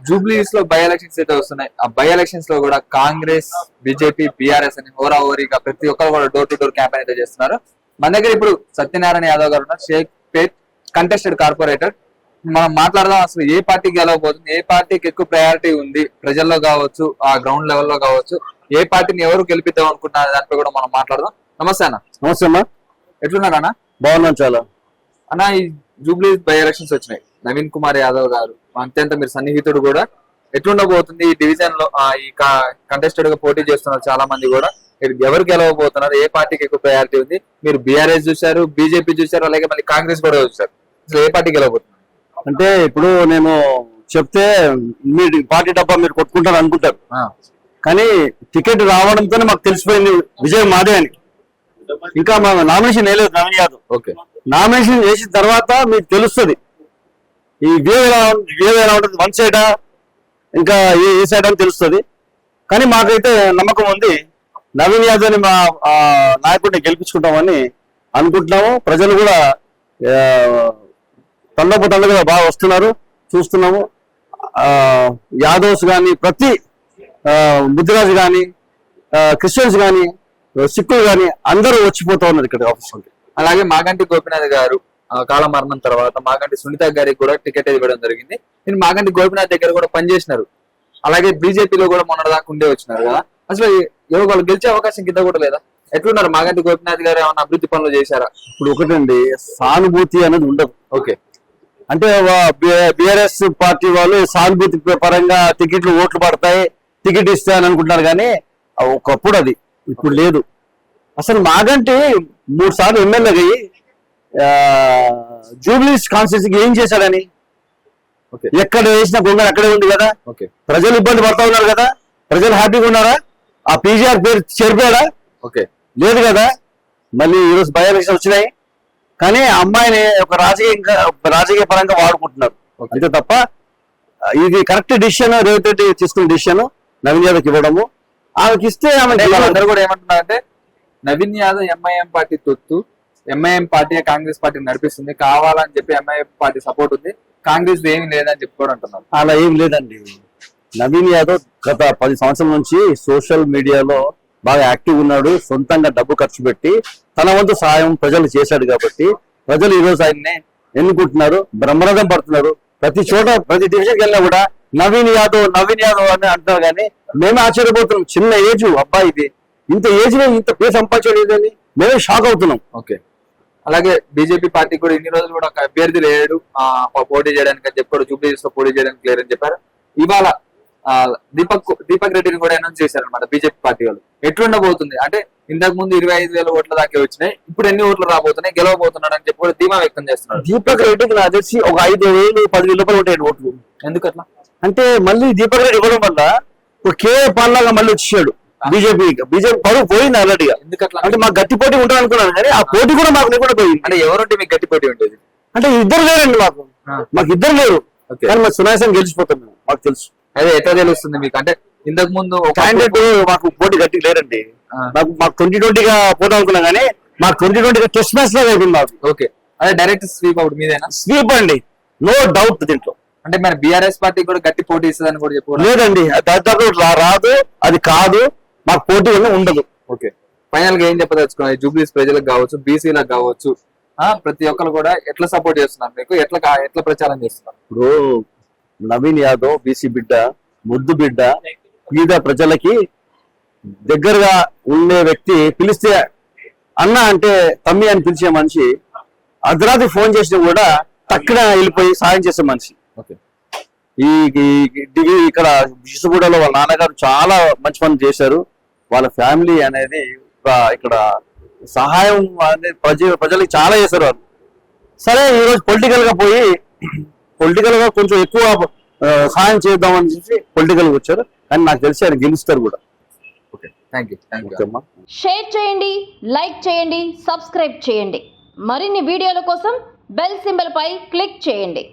జూబ్లీస్ లో by elections అయితే వస్తున్నాయి. ఆ బై ఎలక్షన్స్ లో కూడా కాంగ్రెస్, బీజేపీ, బీఆర్ఎస్ అని హోరాహోరీగా ప్రతి ఒక్కరు కూడా డోర్ టు డోర్ క్యాంపెయిన్ అయితే చేస్తున్నారు. మన దగ్గర ఇప్పుడు సత్యనారాయణ యాదవ్ గారు ఉన్నారు, షేక్ పేట్ కంటెస్టెడ్ కార్పొరేటర్. మనం మాట్లాడదాం అసలు ఏ పార్టీ గెలవబోతుంది, ఏ పార్టీకి ఎక్కువ ప్రయారిటీ ఉంది ప్రజల్లో కావచ్చు, ఆ గ్రౌండ్ లెవెల్లో కావచ్చు, ఏ పార్టీని ఎవరు గెలిపిద్దాం అనుకుంటున్నారు దానిపై కూడా మనం మాట్లాడదాం. నమస్తే అన్న. నమస్తే అమ్మా. ఎట్లున్నారు అన్న? బాగున్నాను చాలా అన్న. ఈ జూబ్లీ బై ఎలక్షన్స్ వచ్చినాయి. నవీన్ కుమార్ యాదవ్ గారు అత్యంత మీరు సన్నిహితుడు కూడా, ఎట్లుండబోతుంది ఈ డివిజన్ లో ఈ కంటెస్టెడ్ గా పోటీ చేస్తున్నారు చాలా మంది కూడా, ఎవరు గెలవబోతున్నారు, ఏ పార్టీకి ఎక్కువ ప్రయారిటీ ఉంది? మీరు బీఆర్ఎస్ చూసారు, బీజేపీ చూసారు, అలాగే మళ్ళీ కాంగ్రెస్ కూడా చూసారు. అసలు ఏ పార్టీ గెలవబోతున్నారు? అంటే ఇప్పుడు నేను చెప్తే మీ పార్టీ డబ్బా మీరు కొట్టుకుంటారు అనుకుంటారు, కానీ టికెట్ రావడంతోనే మాకు తెలిసిపోయింది విజయం మాదే అని. ఇంకా మా నామినేషన్ వేయలేదు నవీన్ యాదవ్. ఓకే, నామినేషన్ చేసిన తర్వాత మీకు తెలుస్తుంది ఈ వ్యూ ఎలా ఉంటుంది, వన్ సైడా ఇంకా ఏ సైడ్ అని తెలుస్తుంది. కానీ మాకైతే నమ్మకం ఉంది, నవీన్ యాదవ్ ని మా నాయకుడిని గెలిపించుకుంటామని అనుకుంటున్నాము. ప్రజలు కూడా తండగా బాగా వస్తున్నారు, చూస్తున్నాము. యాదవ్స్ కానీ, ప్రతి ముద్దిరాజు కానీ, క్రిస్టియన్స్ కానీ, సిక్కులు కానీ అందరూ వచ్చిపోతా ఉన్నారు ఇక్కడ ఆఫీస్. అలాగే మాగంటి గోపినాథ్ గారు కాల మరణం తర్వాత మాగంటి సునీత గారికి కూడా టికెట్ ఇవ్వడం జరిగింది. నేను మాగంటి గోపినాథ్ దగ్గర కూడా పనిచేసినారు. అలాగే బీజేపీలో కూడా మొన్నటిదాకా ఉండే వచ్చినారు కదా. అసలు ఎవరు వాళ్ళు గెలిచే అవకాశం కింద కూడా లేదా? ఎట్లున్నారు మాగంటి గోపినాథ్ గారు? ఏమైనా అభివృద్ధి పనులు చేశారా? ఇప్పుడు ఒకటండి, సానుభూతి అనేది ఉండదు. ఓకే, అంటే బిఆర్ఎస్ పార్టీ వాళ్ళు సానుభూతి పరంగా టికెట్లు ఓట్లు పడతాయి, టికెట్ ఇస్తాయని అనుకుంటున్నారు, కానీ ఒకప్పుడు అది, ఇప్పుడు లేదు. అసలు మాగంటి 3 సార్లు ఎమ్మెల్యే అయ్యి జూబ్లీస్ కాన్స్టిట్యూన్సీకి ఏం చేశాడని? ఎక్కడ వేసిన గొంగళ అక్కడే ఉంది కదా. ప్రజలు ఇబ్బంది పడతా ఉన్నారు కదా, ప్రజలు హ్యాపీగా ఉన్నారా? ఆ పీజీఆర్ పేరు చేరిపోయాడా? లేదు కదా. మళ్ళీ ఈరోజు బై ఎలక్షన్ వచ్చినాయి, కానీ ఆ అమ్మాయిని ఒక రాజకీయ పరంగా వాడుకుంటున్నారు అంతే తప్ప ఇది కరెక్ట్ డిసిషన్. రేవంత్ రెడ్డి తీసుకున్న డిసిషన్ నవీన్ యాదవ్కి ఇవ్వడము. ఆమెకి ఇస్తే ఆమె అందరూ కూడా ఏమంటున్నారంటే నవీన్ యాదవ్ ఎంఐఎం పార్టీ తొత్తు, ఎంఐఎం పార్టీ కాంగ్రెస్ పార్టీ నడిపిస్తుంది, కావాలని చెప్పి ఎంఐఎం పార్టీ సపోర్ట్ ఉంది, కాంగ్రెస్ ఏమి లేదని చెప్పి కూడా అంటున్నారు. అలా ఏం లేదండి. నవీన్ యాదవ్ గత 10 సంవత్సరాల నుంచి సోషల్ మీడియాలో బాగా యాక్టివ్ ఉన్నాడు. సొంతంగా డబ్బు ఖర్చు పెట్టి తన వంతు సహాయం ప్రజలు చేశాడు కాబట్టి ప్రజలు ఈ రోజు ఆయన్ని ఎన్నుకుంటున్నారు, బ్రహ్మరథం పడుతున్నారు. ప్రతి చోట ప్రతి డివిజన్కి వెళ్ళినా కూడా నవీన్ యాదవ్ అని అంటున్నారు. కానీ మేమే ఆశ్చర్యపోతున్నాం, చిన్న ఏజ్ అబ్బాయి, ఇది ఇంత ఏజ్ లో ఇంత పేరు సంపాదించలేదని మేమే షాక్ అవుతున్నాం. ఓకే, అలాగే బీజేపీ పార్టీ కూడా ఇన్ని రోజులు కూడా ఒక అభ్యర్థి లేడు పోటీ చేయడానికి అని చెప్పారు, జూబ్లీస్ లో పోటీ చేయడానికి లేరని చెప్పారు. ఇవాళ దీపక్ రెడ్డిని కూడా అనౌన్స్ చేశారనమాట బీజేపీ పార్టీ వాళ్ళు. ఎట్లుండబోతుంది అంటే ఇంతకు ముందు 25,000 ఓట్ల దాకా వచ్చినాయి, ఇప్పుడు ఎన్ని ఓట్లు రాబోతున్నాయి, గెలవబోతున్నాడు అని చెప్పి కూడా ధీమా వ్యక్తం చేస్తున్నారు. దీపక్ రెడ్డికి నాకు తెలిసి ఒక 5,000 10,000 రూపాయలు ఉంటాయి ఓట్లు. ఎందుకట్లా అంటే మళ్ళీ దీపక్ రెడ్డి ఇవ్వడం వల్ల కేఏ పాల్లాగా మళ్ళీ వచ్చాడు బీజేపీ పరువు పోయింది ఆల్రెడీగా. ఎందుకట్లా అంటే మాకు గట్టి పోటీ ఉంటుంది అనుకున్నాను, కానీ ఆ పోటీ కూడా మాకు లేకుండా పోయింది. అంటే ఎవరుంటే మీకు గట్టి పోటీ ఉండేది? అంటే ఇద్దరు లేరండి, మాకు ఇద్దరు లేరు, కానీ మా సునాయాసం గెలిచిపోతాం మేము, మాకు తెలుసు. అదే ఎట్లా తెలుస్తుంది మీకు? అంటే ఇంతకు ముందు క్యాండిడేట్ మాకు పోటీ గట్టి లేరండి. మాకు 2020గా పోతాం అనుకున్నాం, కానీ మాకు 2020గా టెస్ట్ మ్యాచ్ లాగా అయిపోయింది మాకు. ఓకే, అదే డైరెక్ట్ స్వీప్ అవుట్ మీదేనా? స్వీప్ అండి, నో డౌట్ దీంట్లో. అంటే మరి బీఆర్ఎస్ పార్టీ కూడా గట్టి పోటీ ఇస్తుందని కూడా చెప్పు. లేదండి, దాదాపు రాదు, అది కాదు, మాకు పోటీ ఉండదు. ఓకే, ఫైనల్ గా ఏం చెప్పదలుచుకున్నారు జూబ్లీస్ ప్రజలకు కావచ్చు, బీసీలకు కావచ్చు, ప్రతి ఒక్కరు కూడా ఎట్లా సపోర్ట్ చేస్తున్నారు మీకు, ఎట్లా ప్రచారం చేస్తున్నారు? ఇప్పుడు నవీన్ యాదవ్ బీసీ బిడ్డ, ముద్దు బిడ్డ, పేద ప్రజలకి దగ్గరగా ఉండే వ్యక్తి. పిలిస్తే అన్న అంటే తమ్మి అని పిలిచే మనిషి, అర్ధరాత్రి ఫోన్ చేసినా కూడా టక్కున వెళ్ళిపోయి సాయం చేసే మనిషి. ఈ ఇక్కడ బిసుగూడలో వాళ్ళ నాన్నగారు చాలా మంచి పని చేశారు. వాళ్ళ ఫ్యామిలీ అనేది ఇక్కడ సహాయం అనేది ప్రజలకు చాలా చేశారు వాళ్ళు. సరే ఈరోజు పొలిటికల్ గా కొంచెం ఎక్కువ సహాయం చేద్దామని చెప్పి పొలిటికల్ గా వచ్చారు, కానీ నాకు తెలిసి ఆయన గెలుస్తారు కూడా. Okay, thank you. షేర్ చేయండి, లైక్ చేయండి, సబ్స్క్రైబ్ చేయండి. మరిన్ని వీడియోల కోసం బెల్ సింబల్ పై క్లిక్ చేయండి.